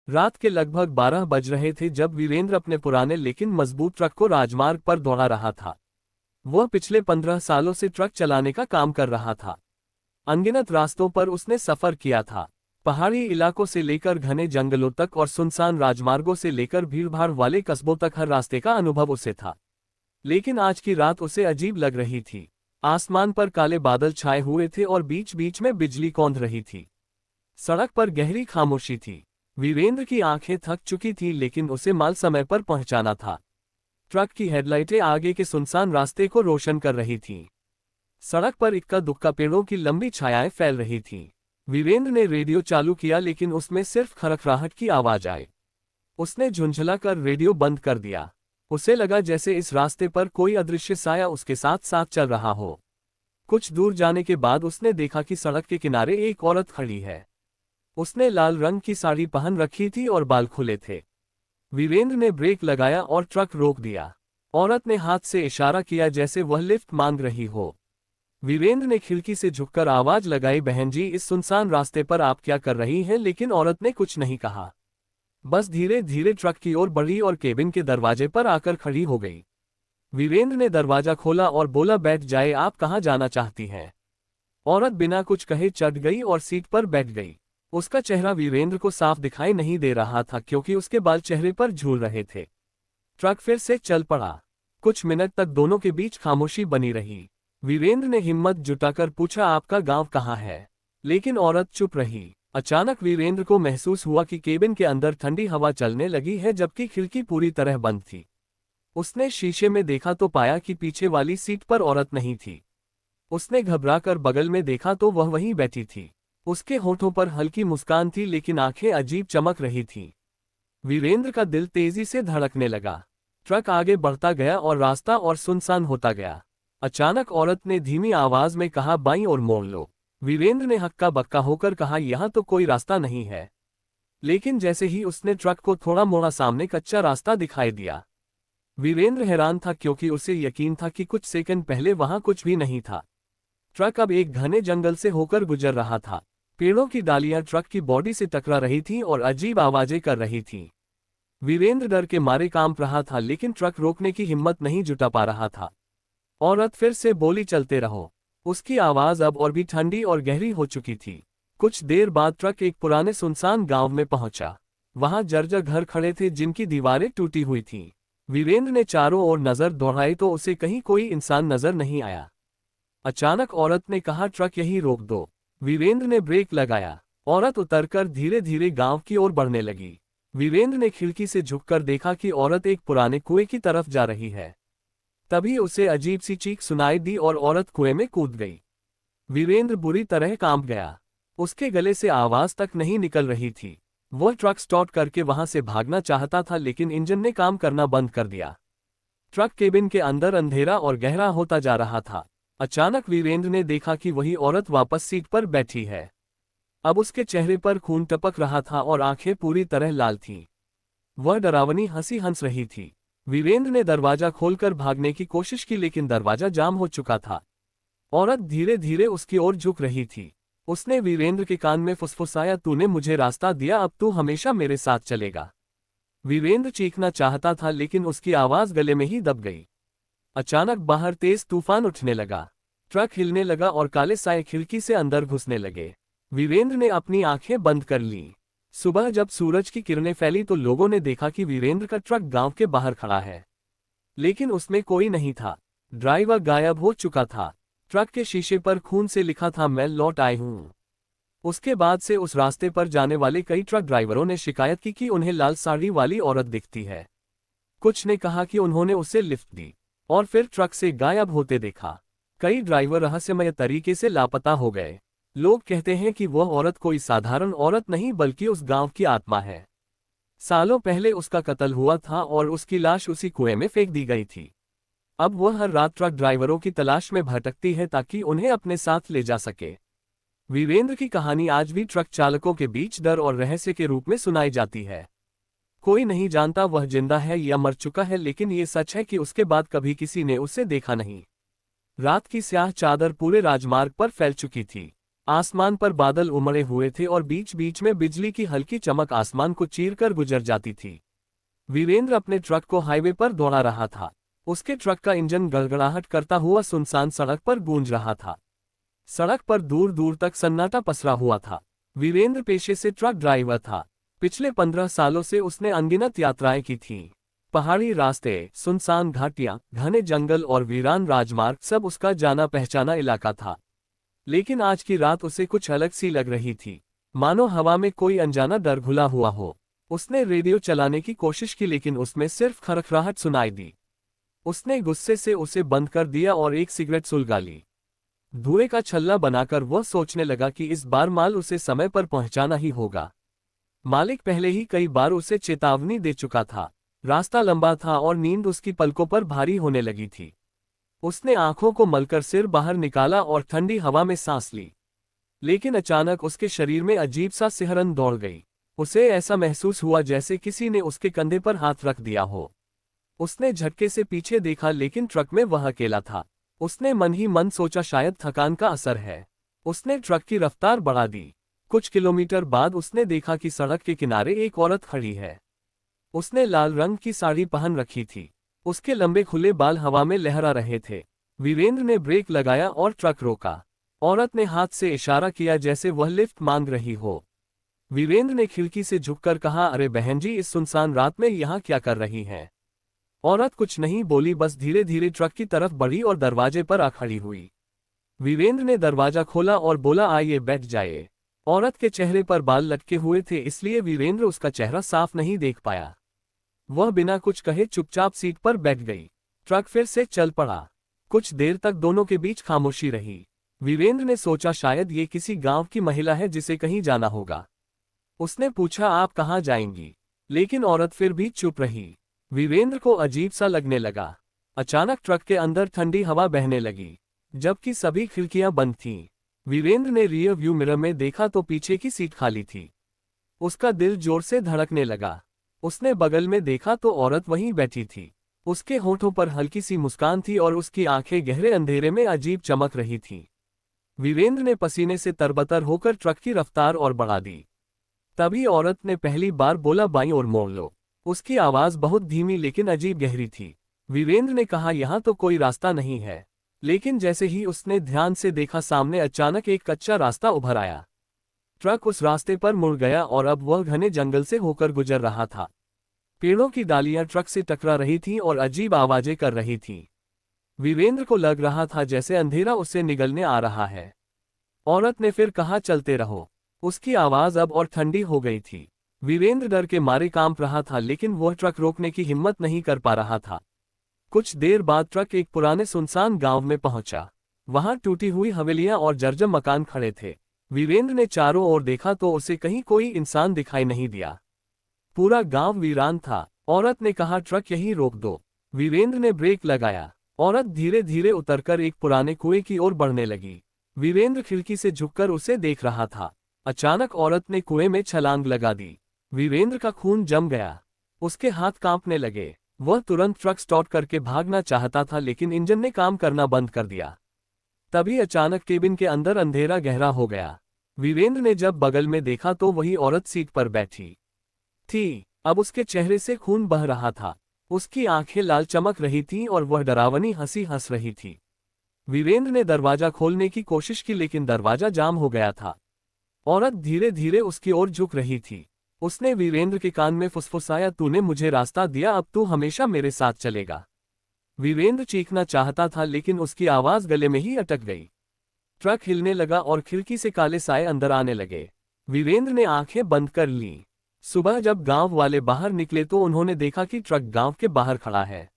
रात के लगभग 12 बज रहे थे जब वीरेंद्र अपने पुराने लेकिन मजबूत ट्रक को राजमार्ग पर दौड़ा रहा था। वह पिछले 15 सालों से ट्रक चलाने का काम कर रहा था। अनगिनत रास्तों पर उसने सफर किया था, पहाड़ी इलाकों से लेकर घने जंगलों तक और सुनसान राजमार्गों से लेकर भीड़भाड़ वाले कस्बों तक हर रास्ते का अनुभव उसे था। लेकिन आज की रात उसे अजीब लग रही थी। आसमान पर काले बादल छाए हुए थे और बीच बीच में बिजली कौंध रही थी। सड़क पर गहरी खामोशी थी। वीरेंद्र की आंखें थक चुकी थीं लेकिन उसे माल समय पर पहुंचाना था। ट्रक की हेडलाइटें आगे के सुनसान रास्ते को रोशन कर रही थीं। सड़क पर इक्का दुक्का पेड़ों की लंबी छायाएं फैल रही थीं। वीरेंद्र ने रेडियो चालू किया लेकिन उसमें सिर्फ खरखराहट की आवाज आई। उसने झुंझला कर रेडियो बंद कर दिया। उसे लगा जैसे इस रास्ते पर कोई अदृश्य साया उसके साथ साथ चल रहा हो। कुछ दूर जाने के बाद उसने देखा कि सड़क के किनारे एक औरत खड़ी है। उसने लाल रंग की साड़ी पहन रखी थी और बाल खुले थे। वीरेंद्र ने ब्रेक लगाया और ट्रक रोक दिया। औरत ने हाथ से इशारा किया जैसे वह लिफ्ट मांग रही हो। वीरेंद्र ने खिड़की से झुककर आवाज लगाई, बहन जी, इस सुनसान रास्ते पर आप क्या कर रही हैं? लेकिन औरत ने कुछ नहीं कहा, बस धीरे धीरे ट्रक की ओर बढ़ी और केबिन के दरवाजे पर आकर खड़ी हो गई। वीरेंद्र ने दरवाजा खोला और बोला, बैठ जाए, आप कहाँ जाना चाहती हैं? औरत बिना कुछ कहे चढ़ गई और सीट पर बैठ गई। उसका चेहरा वीरेंद्र को साफ दिखाई नहीं दे रहा था क्योंकि उसके बाल चेहरे पर झूल रहे थे। ट्रक फिर से चल पड़ा। कुछ मिनट तक दोनों के बीच खामोशी बनी रही। वीरेंद्र ने हिम्मत जुटाकर पूछा, आपका गांव कहाँ है? लेकिन औरत चुप रही। अचानक वीरेंद्र को महसूस हुआ कि केबिन के अंदर ठंडी हवा चलने लगी है जबकि खिड़की पूरी तरह बंद थी। उसने शीशे में देखा तो पाया कि पीछे वाली सीट पर औरत नहीं थी। उसने घबराकर बगल में देखा तो वह वहीं बैठी थी। उसके होठों पर हल्की मुस्कान थी लेकिन आंखें अजीब चमक रही थीं। वीरेंद्र का दिल तेजी से धड़कने लगा। ट्रक आगे बढ़ता गया और रास्ता और सुनसान होता गया। अचानक औरत ने धीमी आवाज में कहा, बाईं ओर मोड़ लो। वीरेंद्र ने हक्का बक्का होकर कहा, यहाँ तो कोई रास्ता नहीं है। लेकिन जैसे ही उसने ट्रक को थोड़ा मोड़ा सामने कच्चा रास्ता दिखाई दिया। वीरेंद्र हैरान था क्योंकि उसे यकीन था कि कुछ सेकंड पहले वहां कुछ भी नहीं था। ट्रक अब एक घने जंगल से होकर गुजर रहा था। पेड़ों की डालियां ट्रक की बॉडी से टकरा रही थीं और अजीब आवाजें कर रही थीं। वीरेंद्र डर के मारे कांप रहा था लेकिन ट्रक रोकने की हिम्मत नहीं जुटा पा रहा था। औरत फिर से बोली, चलते रहो। उसकी आवाज अब और भी ठंडी और गहरी हो चुकी थी। कुछ देर बाद ट्रक एक पुराने सुनसान गांव में पहुंचा। वहां जर्जर घर खड़े थे जिनकी दीवारें टूटी हुई थीं। वीरेंद्र ने चारों ओर नजर दौड़ाई तो उसे कहीं कोई इंसान नजर नहीं आया। अचानक औरत ने कहा, ट्रक यहीं रोक दो। वीरेंद्र ने ब्रेक लगाया। औरत उतरकर धीरे धीरे गांव की ओर बढ़ने लगी। वीरेंद्र ने खिड़की से झुककर देखा कि औरत एक पुराने कुएं की तरफ जा रही है। तभी उसे अजीब सी चीख सुनाई दी और औरत कुएं में कूद गई। वीरेंद्र बुरी तरह कांप गया। उसके गले से आवाज तक नहीं निकल रही थी। वह ट्रक स्टार्ट करके वहां से भागना चाहता था लेकिन इंजन ने काम करना बंद कर दिया। ट्रक केबिन के अंदर अंधेरा और गहरा होता जा रहा था। अचानक वीरेंद्र ने देखा कि वही औरत वापस सीट पर बैठी है। अब उसके चेहरे पर खून टपक रहा था और आंखें पूरी तरह लाल थीं। वह डरावनी हंसी हंस रही थी। वीरेंद्र ने दरवाजा खोलकर भागने की कोशिश की लेकिन दरवाजा जाम हो चुका था। औरत धीरे धीरे उसकी ओर झुक रही थी। उसने वीरेंद्र के कान में फुसफुसाया, तूने मुझे रास्ता दिया, अब तू हमेशा मेरे साथ चलेगा। वीरेंद्र चीखना चाहता था लेकिन उसकी आवाज गले में ही दब गई। अचानक बाहर तेज तूफान उठने लगा। ट्रक हिलने लगा और काले साए खिड़की से अंदर घुसने लगे। वीरेंद्र ने अपनी आंखें बंद कर लीं। सुबह जब सूरज की किरणें फैली तो लोगों ने देखा कि वीरेंद्र का ट्रक गांव के बाहर खड़ा है, लेकिन उसमें कोई नहीं था। ड्राइवर गायब हो चुका था। ट्रक के शीशे पर खून से लिखा था, मैं लौट आई हूं। उसके बाद से उस रास्ते पर जाने वाले कई ट्रक ड्राइवरों ने शिकायत की कि उन्हें लाल साड़ी वाली औरत दिखती है। कुछ ने कहा कि उन्होंने उसे लिफ्ट दी और फिर ट्रक से गायब होते देखा। कई ड्राइवर रहस्यमय तरीके से लापता हो गए। लोग कहते हैं कि वह औरत कोई साधारण औरत नहीं बल्कि उस गांव की आत्मा है। सालों पहले उसका कत्ल हुआ था और उसकी लाश उसी कुएं में फेंक दी गई थी। अब वह हर रात ट्रक ड्राइवरों की तलाश में भटकती है ताकि उन्हें अपने साथ ले जा सके। वीरेंद्र की कहानी आज भी ट्रक चालकों के बीच डर और रहस्य के रूप में सुनाई जाती है। कोई नहीं जानता वह जिंदा है या मर चुका है, लेकिन ये सच है कि उसके बाद कभी किसी ने उसे देखा नहीं। रात की स्याह चादर पूरे राजमार्ग पर फैल चुकी थी। आसमान पर बादल उमड़े हुए थे और बीच बीच में बिजली की हल्की चमक आसमान को चीरकर गुजर जाती थी। वीरेंद्र अपने ट्रक को हाईवे पर दौड़ा रहा था। उसके ट्रक का इंजन गड़गड़ाहट करता हुआ सुनसान सड़क पर गूंज रहा था। सड़क पर दूर दूर तक सन्नाटा पसरा हुआ था। वीरेंद्र पेशे से ट्रक ड्राइवर था। पिछले 15 सालों से उसने अनगिनत यात्राएं की थीं। पहाड़ी रास्ते, सुनसान घाटियां, घने जंगल और वीरान राजमार्ग सब उसका जाना पहचाना इलाका था। लेकिन आज की रात उसे कुछ अलग सी लग रही थी, मानो हवा में कोई अनजाना डर घुला हुआ हो। उसने रेडियो चलाने की कोशिश की लेकिन उसमें सिर्फ खरखराहट सुनाई दी। उसने गुस्से से उसे बंद कर दिया और एक सिगरेट सुलगा ली। धुएं का छल्ला बनाकर वह सोचने लगा कि इस बार माल उसे समय पर पहुंचाना ही होगा। मालिक पहले ही कई बार उसे चेतावनी दे चुका था। रास्ता लंबा था और नींद उसकी पलकों पर भारी होने लगी थी। उसने आंखों को मलकर सिर बाहर निकाला और ठंडी हवा में सांस ली। लेकिन अचानक उसके शरीर में अजीब सा सिहरन दौड़ गई। उसे ऐसा महसूस हुआ जैसे किसी ने उसके कंधे पर हाथ रख दिया हो। उसने झटके से पीछे देखा लेकिन ट्रक में वह अकेला था। उसने मन ही मन सोचा शायद थकान का असर है। उसने ट्रक की रफ्तार बढ़ा दी। कुछ किलोमीटर बाद उसने देखा कि सड़क के किनारे एक औरत खड़ी है। उसने लाल रंग की साड़ी पहन रखी थी। उसके लंबे खुले बाल हवा में लहरा रहे थे। वीरेंद्र ने ब्रेक लगाया और ट्रक रोका। औरत ने हाथ से इशारा किया जैसे वह लिफ्ट मांग रही हो। वीरेंद्र ने खिड़की से झुककर कहा, अरे बहन जी, इस सुनसान रात में यहाँ क्या कर रही हैं? औरत कुछ नहीं बोली, बस धीरे धीरे ट्रक की तरफ बढ़ी और दरवाजे पर आ खड़ी हुई। वीरेंद्र ने दरवाजा खोला और बोला, आइए बैठ जाइए। औरत के चेहरे पर बाल लटके हुए थे इसलिए वीरेंद्र उसका चेहरा साफ नहीं देख पाया। वह बिना कुछ कहे चुपचाप सीट पर बैठ गई। ट्रक फिर से चल पड़ा। कुछ देर तक दोनों के बीच खामोशी रही। वीरेंद्र ने सोचा शायद ये किसी गांव की महिला है जिसे कहीं जाना होगा। उसने पूछा, आप कहाँ जाएंगी? लेकिन औरत फिर भी चुप रही। वीरेंद्र को अजीब सा लगने लगा। अचानक ट्रक के अंदर ठंडी हवा बहने लगी, जबकि सभी खिड़कियां बंद थीं। वीरेंद्र ने रियर व्यू मिरर में देखा तो पीछे की सीट खाली थी। उसका दिल जोर से धड़कने लगा। उसने बगल में देखा तो औरत वहीं बैठी थी। उसके होठों पर हल्की सी मुस्कान थी और उसकी आंखें गहरे अंधेरे में अजीब चमक रही थीं। वीरेंद्र ने पसीने से तरबतर होकर ट्रक की रफ्तार और बढ़ा दी। तभी औरत ने पहली बार बोला, बाईं ओर मोड़ लो। उसकी आवाज बहुत धीमी लेकिन अजीब गहरी थी। वीरेंद्र ने कहा, यहाँ तो कोई रास्ता नहीं है। लेकिन जैसे ही उसने ध्यान से देखा, सामने अचानक एक कच्चा रास्ता उभर आया। ट्रक उस रास्ते पर मुड़ गया और अब वह घने जंगल से होकर गुजर रहा था। पेड़ों की डालियां ट्रक से टकरा रही थीं और अजीब आवाजें कर रही थीं। वीरेंद्र को लग रहा था जैसे अंधेरा उससे निगलने आ रहा है। औरत ने फिर कहा, चलते रहो। उसकी आवाज अब और ठंडी हो गई थी। वीरेंद्र डर के मारे कांप रहा था लेकिन वह ट्रक रोकने की हिम्मत नहीं कर पा रहा था। कुछ देर बाद ट्रक एक पुराने सुनसान गांव में पहुंचा। वहां टूटी हुई हवेलियां और जर्जर मकान खड़े थे। वीरेंद्र ने चारों ओर देखा तो उसे कहीं कोई इंसान दिखाई नहीं दिया। पूरा गांव वीरान था। औरत ने कहा, ट्रक यहीं रोक दो। वीरेंद्र ने ब्रेक लगाया। औरत धीरे धीरे उतरकर एक पुराने कुएं की ओर बढ़ने लगी। वीरेंद्र खिड़की से झुककर उसे देख रहा था। अचानक औरत ने कुएं में छलांग लगा दी। वीरेंद्र का खून जम गया। उसके हाथ कांपने लगे। वह तुरंत ट्रक स्टार्ट करके भागना चाहता था लेकिन इंजन ने काम करना बंद कर दिया। तभी अचानक केबिन के अंदर अंधेरा गहरा हो गया। वीरेंद्र ने जब बगल में देखा तो वही औरत सीट पर बैठी थी। अब उसके चेहरे से खून बह रहा था। उसकी आंखें लाल चमक रही थीं और वह डरावनी हंसी हंस रही थी। वीरेंद्र ने दरवाजा खोलने की कोशिश की लेकिन दरवाजा जाम हो गया था। औरत धीरे धीरे उसकी ओर झुक रही थी। उसने वीरेंद्र के कान में फुसफुसाया, तूने मुझे रास्ता दिया, अब तू हमेशा मेरे साथ चलेगा। वीरेंद्र चीखना चाहता था लेकिन उसकी आवाज गले में ही अटक गई। ट्रक हिलने लगा और खिड़की से काले साए अंदर आने लगे। वीरेंद्र ने आंखें बंद कर लीं। सुबह जब गांव वाले बाहर निकले तो उन्होंने देखा कि ट्रक गांव के बाहर खड़ा है,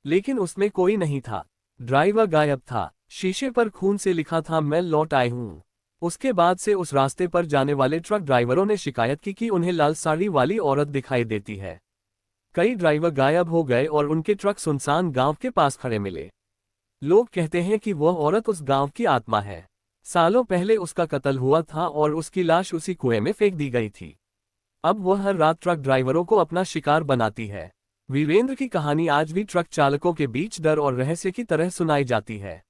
लेकिन उसमें कोई नहीं था। ड्राइवर गायब था। शीशे पर खून से लिखा था, मैं लौट आई हूं। उसके बाद से उस रास्ते पर जाने वाले ट्रक ड्राइवरों ने शिकायत की कि उन्हें लाल साड़ी वाली औरत दिखाई देती है। कई ड्राइवर गायब हो गए और उनके ट्रक सुनसान गांव के पास खड़े मिले। लोग कहते हैं कि वह औरत उस गांव की आत्मा है। सालों पहले उसका कत्ल हुआ था और उसकी लाश उसी कुएं में फेंक दी गई थी। अब वह हर रात ट्रक ड्राइवरों को अपना शिकार बनाती है। वीरेंद्र की कहानी आज भी ट्रक चालकों के बीच डर और रहस्य की तरह सुनाई जाती है।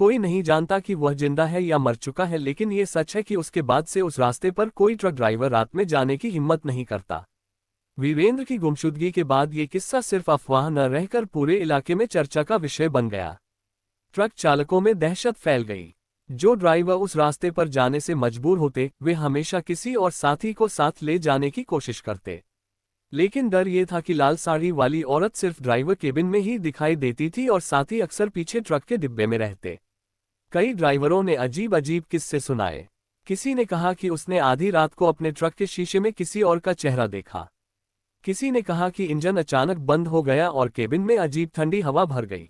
कोई नहीं जानता कि वह जिंदा है या मर चुका है, लेकिन ये सच है कि उसके बाद से उस रास्ते पर कोई ट्रक ड्राइवर रात में जाने की हिम्मत नहीं करता। वीरेंद्र की गुमशुदगी के बाद ये किस्सा सिर्फ अफवाह न रहकर पूरे इलाके में चर्चा का विषय बन गया। ट्रक चालकों में दहशत फैल गई। जो ड्राइवर उस रास्ते पर जाने से मजबूर होते, वे हमेशा किसी और साथी को साथ ले जाने की कोशिश करते। लेकिन डर ये था कि लाल साड़ी वाली औरत सिर्फ ड्राइवर केबिन में ही दिखाई देती थी और साथी अक्सर पीछे ट्रक के डिब्बे में रहते। कई ड्राइवरों ने अजीब अजीब किस्से सुनाए। किसी ने कहा कि उसने आधी रात को अपने ट्रक के शीशे में किसी और का चेहरा देखा। किसी ने कहा कि इंजन अचानक बंद हो गया और केबिन में अजीब ठंडी हवा भर गई।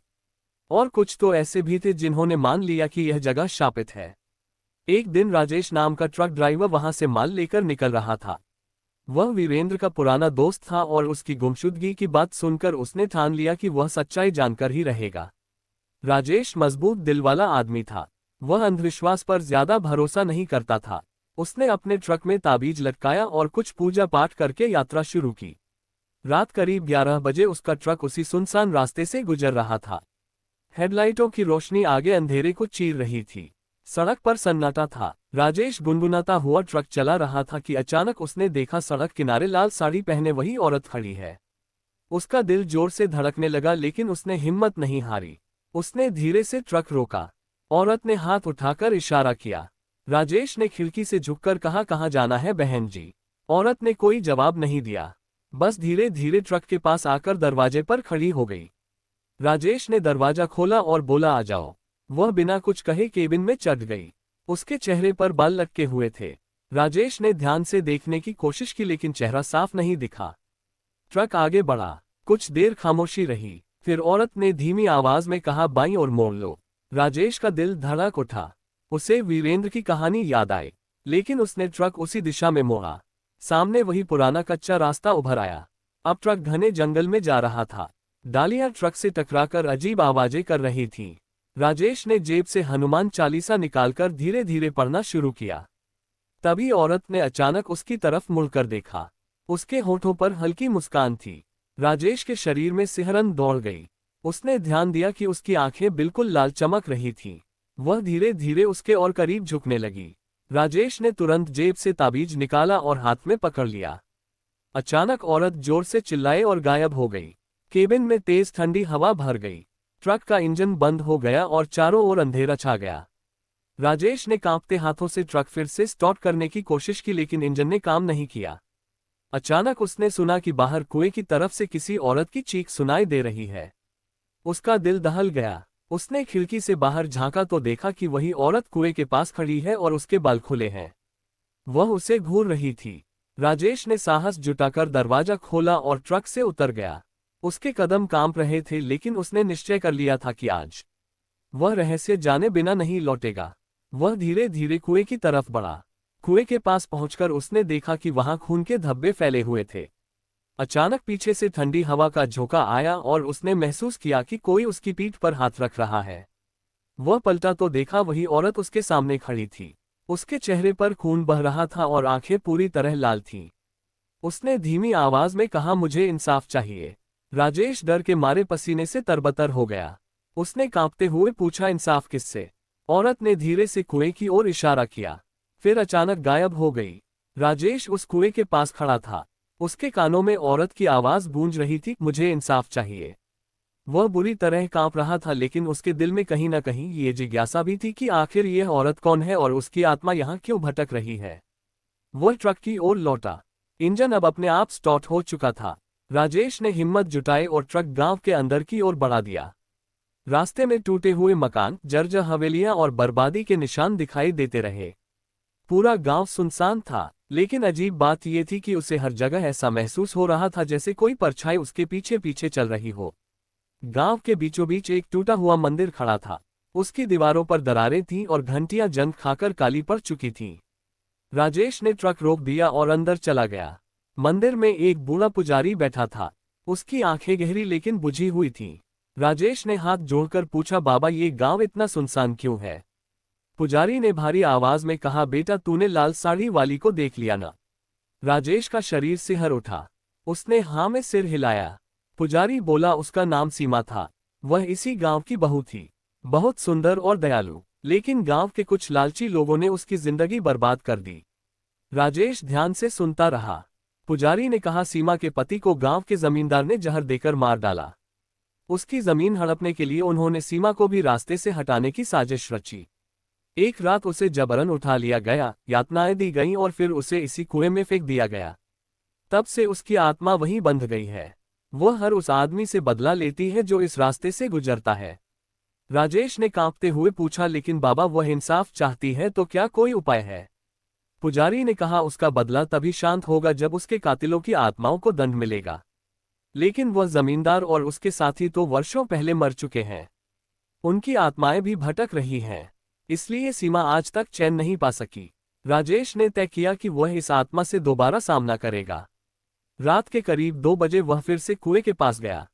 और कुछ तो ऐसे भी थे जिन्होंने मान लिया कि यह जगह शापित है। एक दिन राजेश नाम का ट्रक ड्राइवर वहां से माल लेकर निकल रहा था। वह वीरेंद्र का पुराना दोस्त था और उसकी गुमशुदगी की बात सुनकर उसने ठान लिया कि वह सच्चाई जानकर ही रहेगा। राजेश मजबूत दिल वाला आदमी था। वह अंधविश्वास पर ज्यादा भरोसा नहीं करता था। उसने अपने ट्रक में ताबीज लटकाया और कुछ पूजा पाठ करके यात्रा शुरू की। रात करीब 11 बजे उसका ट्रक उसी सुनसान रास्ते से गुजर रहा था। हेडलाइटों की रोशनी आगे अंधेरे को चीर रही थी। सड़क पर सन्नाटा था। राजेश गुनगुनाता हुआ ट्रक चला रहा था कि अचानक उसने देखा सड़क किनारे लाल साड़ी पहने वही औरत खड़ी है। उसका दिल जोर से धड़कने लगा, लेकिन उसने हिम्मत नहीं हारी। उसने धीरे से ट्रक रोका। औरत ने हाथ उठाकर इशारा किया। राजेश ने खिड़की से झुककर कहा, कहाँ जाना है बहन जी? औरत ने कोई जवाब नहीं दिया, बस धीरे धीरे ट्रक के पास आकर दरवाजे पर खड़ी हो गई। राजेश ने दरवाजा खोला और बोला, आ जाओ। वह बिना कुछ कहे केबिन में चढ़ गई। उसके चेहरे पर बाल लटके हुए थे। राजेश ने ध्यान से देखने की कोशिश की, लेकिन चेहरा साफ नहीं दिखा। ट्रक आगे बढ़ा। कुछ देर खामोशी रही, फिर औरत ने धीमी आवाज में कहा, बाईं ओर मोड़ लो। राजेश का दिल धड़क उठा। उसे वीरेंद्र की कहानी याद आई, लेकिन उसने ट्रक उसी दिशा में मोड़ा। सामने वही पुराना कच्चा रास्ता उभर आया। अब ट्रक घने जंगल में जा रहा था। डालियां ट्रक से टकराकर अजीब आवाजें कर रही थीं। राजेश ने जेब से हनुमान चालीसा निकालकर धीरे धीरे पढ़ना शुरू किया। तभी औरत ने अचानक उसकी तरफ मुड़कर देखा। उसके होठों पर हल्की मुस्कान थी। राजेश के शरीर में सिहरन दौड़ गई। उसने ध्यान दिया कि उसकी आंखें बिल्कुल लाल चमक रही थीं। वह धीरे धीरे उसके और करीब झुकने लगी। राजेश ने तुरंत जेब से ताबीज निकाला और हाथ में पकड़ लिया। अचानक औरत जोर से चिल्लाई और गायब हो गई। केबिन में तेज ठंडी हवा भर गई। ट्रक का इंजन बंद हो गया और चारों ओर अंधेरा छा गया। राजेश ने कांपते हाथों से ट्रक फिर से स्टार्ट करने की कोशिश की, लेकिन इंजन ने काम नहीं किया। अचानक उसने सुना कि बाहर कुएं की तरफ से किसी औरत की चीख सुनाई दे रही है। उसका दिल दहल गया। उसने खिड़की से बाहर झांका तो देखा कि वही औरत कुएं के पास खड़ी है और उसके बाल खुले हैं। वह उसे घूर रही थी। राजेश ने साहस जुटाकर दरवाजा खोला और ट्रक से उतर गया। उसके कदम कांप रहे थे, लेकिन उसने निश्चय कर लिया था कि आज वह रहस्य जाने बिना नहीं लौटेगा। वह धीरे धीरे कुएं की तरफ बढ़ा। कुएं के पास पहुंचकर उसने देखा कि वहां खून के धब्बे फैले हुए थे। अचानक पीछे से ठंडी हवा का झोंका आया और उसने महसूस किया कि कोई उसकी पीठ पर हाथ रख रहा है। वह पलटा तो देखा वही औरत उसके सामने खड़ी थी। उसके चेहरे पर खून बह रहा था और आंखें पूरी तरह लाल थीं। उसने धीमी आवाज में कहा, मुझे इंसाफ चाहिए। राजेश डर के मारे पसीने से तरबतर हो गया। उसने कांपते हुए पूछा, इंसाफ किससे? औरत ने धीरे से कुएं की ओर इशारा किया, फिर अचानक गायब हो गई। राजेश उस कुएं के पास खड़ा था। उसके कानों में औरत की आवाज गूंज रही थी, मुझे इंसाफ चाहिए। वह बुरी तरह कांप रहा था, लेकिन उसके दिल में कहीं न कहीं ये जिज्ञासा भी थी कि आखिर यह औरत कौन है और उसकी आत्मा यहाँ क्यों भटक रही है। वह ट्रक की ओर लौटा। इंजन अब अपने आप स्टार्ट हो चुका था। राजेश ने हिम्मत जुटाई और ट्रक गांव के अंदर की ओर बढ़ा दिया। रास्ते में टूटे हुए मकान, जर्जर हवेलियां और बर्बादी के निशान दिखाई देते रहे। पूरा गांव सुनसान था, लेकिन अजीब बात यह थी कि उसे हर जगह ऐसा महसूस हो रहा था जैसे कोई परछाई उसके पीछे पीछे चल रही हो। गांव के बीचों बीच एक टूटा हुआ मंदिर खड़ा था। उसकी दीवारों पर दरारें थीं और घंटियां जंग खाकर काली पड़ चुकी थीं। राजेश ने ट्रक रोक दिया और अंदर चला गया। मंदिर में एक बूढ़ा पुजारी बैठा था। उसकी आंखें गहरी लेकिन बुझी हुई थीं। राजेश ने हाथ जोड़कर पूछा, बाबा ये गांव इतना सुनसान क्यों है? पुजारी ने भारी आवाज में कहा, बेटा तूने लाल साड़ी वाली को देख लिया ना? राजेश का शरीर सिहर उठा। उसने हाँ में सिर हिलाया। पुजारी बोला, उसका नाम सीमा था। वह इसी गांव की बहू थी। बहुत सुंदर और दयालु, लेकिन गांव के कुछ लालची लोगों ने उसकी जिंदगी बर्बाद कर दी। राजेश ध्यान से सुनता रहा। पुजारी ने कहा, सीमा के पति को गांव के जमींदार ने जहर देकर मार डाला। उसकी जमीन हड़पने के लिए उन्होंने सीमा को भी रास्ते से हटाने की साजिश रची। एक रात उसे जबरन उठा लिया गया, यातनाएं दी गईं और फिर उसे इसी कुएं में फेंक दिया गया। तब से उसकी आत्मा वहीं बंध गई है। वह हर उस आदमी से बदला लेती है जो इस रास्ते से गुजरता है। राजेश ने कांपते हुए पूछा, लेकिन बाबा, वह इंसाफ चाहती है तो क्या कोई उपाय है? पुजारी ने कहा, उसका बदला तभी शांत होगा जब उसके कातिलों की आत्माओं को दंड मिलेगा। लेकिन वह जमींदार और उसके साथी तो वर्षों पहले मर चुके हैं। उनकी आत्माएं भी भटक रही हैं, इसलिए सीमा आज तक चैन नहीं पा सकी। राजेश ने तय किया कि वह इस आत्मा से दोबारा सामना करेगा। रात के करीब 2 बजे वह फिर से कुएं के पास गया।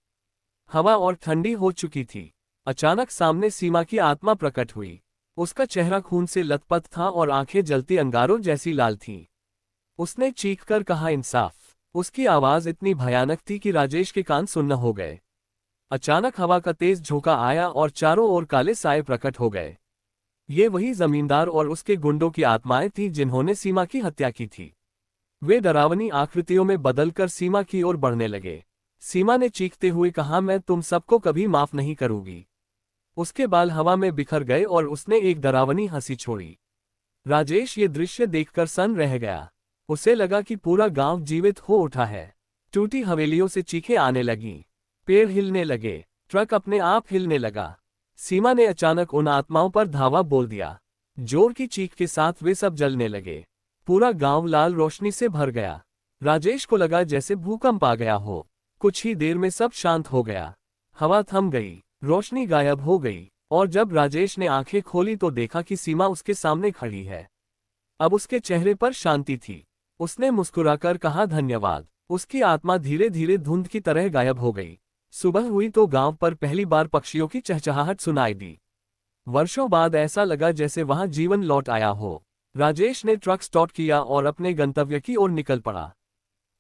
हवा और ठंडी हो चुकी थी। अचानक सामने सीमा की आत्मा प्रकट हुई। उसका चेहरा खून से लथपथ था और आंखें जलती अंगारों जैसी लाल थीं। उसने चीखकर कहा, इंसाफ। उसकी आवाज इतनी भयानक थी कि राजेश के कान सुन्न हो गए। अचानक हवा का तेज झोंका आया और चारों ओर काले साए प्रकट हो गए। ये वही जमींदार और उसके गुंडों की आत्माएं थीं जिन्होंने सीमा की हत्या की थी। वे डरावनी आकृतियों में बदलकर सीमा की ओर बढ़ने लगे। सीमा ने चीखते हुए कहा, मैं तुम सबको कभी माफ नहीं करूंगी। उसके बाल हवा में बिखर गए और उसने एक डरावनी हंसी छोड़ी। राजेश ये दृश्य देखकर सन्न रह गया। उसे लगा कि पूरा गांव जीवित हो उठा है। टूटी हवेलियों से चीखें आने लगीं, पेड़ हिलने लगे, ट्रक अपने आप हिलने लगा। सीमा ने अचानक उन आत्माओं पर धावा बोल दिया। जोर की चीख के साथ वे सब जलने लगे। पूरा गांव लाल रोशनी से भर गया। राजेश को लगा जैसे भूकंप आ गया हो। कुछ ही देर में सब शांत हो गया। हवा थम गई, रोशनी गायब हो गई, और जब राजेश ने आंखें खोली तो देखा कि सीमा उसके सामने खड़ी है। अब उसके चेहरे पर शांति थी। उसने मुस्कुराकर कहा, धन्यवाद। उसकी आत्मा धीरे धीरे धुंध की तरह गायब हो गई। सुबह हुई तो गांव पर पहली बार पक्षियों की चहचहाहट सुनाई दी। वर्षों बाद ऐसा लगा जैसे वहां जीवन लौट आया हो। राजेश ने ट्रक स्टार्ट किया और अपने गंतव्य की ओर निकल पड़ा।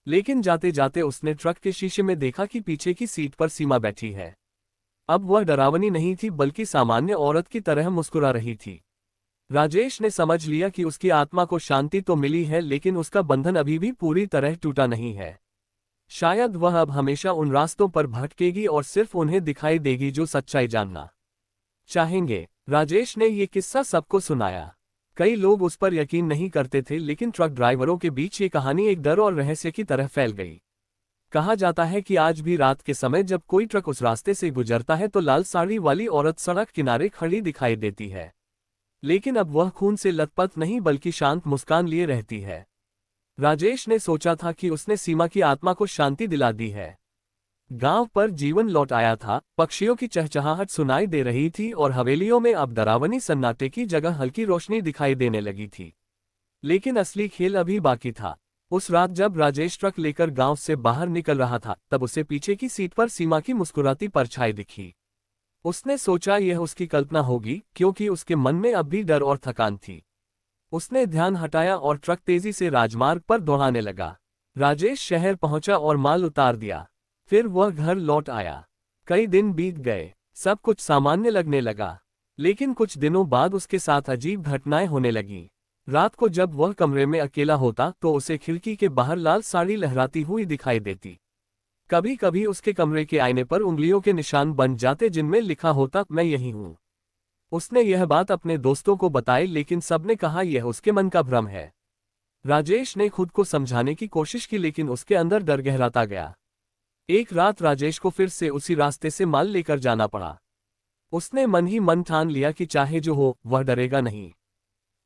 लेकिन जाते जाते उसने ट्रक के शीशे में देखा कि पीछे की सीट पर सीमा बैठी है। अब वह डरावनी नहीं थी, बल्कि सामान्य औरत की तरह मुस्कुरा रही थी। राजेश ने समझ लिया कि उसकी आत्मा को शांति तो मिली है, लेकिन उसका बंधन अभी भी पूरी तरह टूटा नहीं है। शायद वह अब हमेशा उन रास्तों पर भटकेगी और सिर्फ उन्हें दिखाई देगी जो सच्चाई जानना चाहेंगे। राजेश ने ये किस्सा सबको सुनाया। कई लोग उस पर यकीन नहीं करते थे, लेकिन ट्रक ड्राइवरों के बीच ये कहानी एक डर और रहस्य की तरह फैल गई। कहा जाता है कि आज भी रात के समय जब कोई ट्रक उस रास्ते से गुजरता है तो लाल साड़ी वाली औरत सड़क किनारे खड़ी दिखाई देती है। लेकिन अब वह खून से लथपथ नहीं, बल्कि शांत मुस्कान लिए रहती है। राजेश ने सोचा था कि उसने सीमा की आत्मा को शांति दिला दी है। गांव पर जीवन लौट आया था, पक्षियों की चहचहाहट सुनाई दे रही थी और हवेलियों में अब डरावनी सन्नाटे की जगह हल्की रोशनी दिखाई देने लगी थी। लेकिन असली खेल अभी बाकी था। उस रात जब राजेश ट्रक लेकर गांव से बाहर निकल रहा था, तब उसे पीछे की सीट पर सीमा की मुस्कुराती परछाई दिखी। उसने सोचा यह उसकी कल्पना होगी, क्योंकि उसके मन में अब भी डर और थकान थी। उसने ध्यान हटाया और ट्रक तेजी से राजमार्ग पर दौड़ाने लगा। राजेश शहर पहुंचा और माल उतार दिया। फिर वह घर लौट आया। कई दिन बीत गए, सब कुछ सामान्य लगने लगा। लेकिन कुछ दिनों बाद उसके साथ अजीब घटनाएं होने लगीं। रात को जब वह कमरे में अकेला होता तो उसे खिड़की के बाहर लाल साड़ी लहराती हुई दिखाई देती। कभी कभी उसके कमरे के आईने पर उंगलियों के निशान बन जाते जिनमें लिखा होता, मैं यही हूं। उसने यह बात अपने दोस्तों को बताई, लेकिन सबने कहा यह उसके मन का भ्रम है। राजेश ने खुद को समझाने की कोशिश की, लेकिन उसके अंदर डर गहराता गया। एक रात राजेश को फिर से उसी रास्ते से माल लेकर जाना पड़ा। उसने मन ही मन ठान लिया कि चाहे जो हो वह डरेगा नहीं।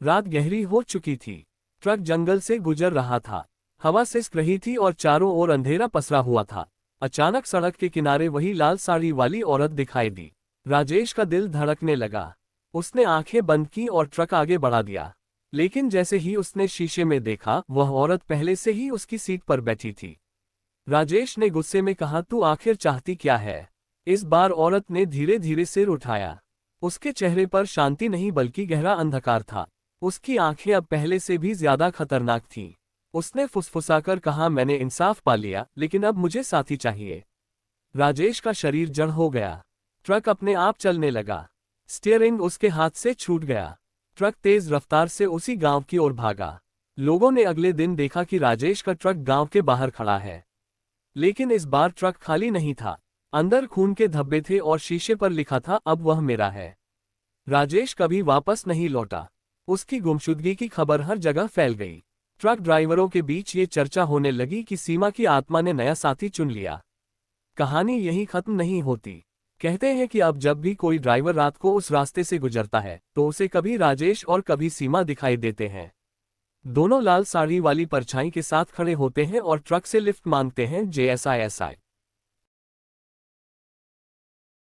रात गहरी हो चुकी थी। ट्रक जंगल से गुजर रहा था। हवा सिसक रही थी और चारों ओर अंधेरा पसरा हुआ था। अचानक सड़क के किनारे वही लाल साड़ी वाली औरत दिखाई दी। राजेश का दिल धड़कने लगा। उसने आंखें बंद की और ट्रक आगे बढ़ा दिया। लेकिन जैसे ही उसने शीशे में देखा, वह औरत पहले से ही उसकी सीट पर बैठी थी। राजेश ने गुस्से में कहा, तू आखिर चाहती क्या है? इस बार औरत ने धीरे धीरे सिर उठाया। उसके चेहरे पर शांति नहीं, बल्कि गहरा अंधकार था। उसकी आंखें अब पहले से भी ज्यादा खतरनाक थीं। उसने फुसफुसाकर कहा, मैंने इंसाफ पा लिया, लेकिन अब मुझे साथी चाहिए। राजेश का शरीर जड़ हो गया। ट्रक अपने आप चलने लगा। स्टीयरिंग उसके हाथ से छूट गया। ट्रक तेज रफ्तार से उसी गांव की ओर भागा। लोगों ने अगले दिन देखा कि राजेश का ट्रक गांव के बाहर खड़ा है। लेकिन इस बार ट्रक खाली नहीं था। अंदर खून के धब्बे थे और शीशे पर लिखा था, अब वह मेरा है। राजेश कभी वापस नहीं लौटा। उसकी गुमशुदगी की खबर हर जगह फैल गई। ट्रक ड्राइवरों के बीच ये चर्चा होने लगी कि सीमा की आत्मा ने नया साथी चुन लिया। कहानी यहीं खत्म नहीं होती। कहते हैं कि अब जब भी कोई ड्राइवर रात को उस रास्ते से गुजरता है तो उसे कभी राजेश और कभी सीमा दिखाई देते हैं। दोनों लाल साड़ी वाली परछाई के साथ खड़े होते हैं और ट्रक से लिफ्ट मांगते हैं। JSI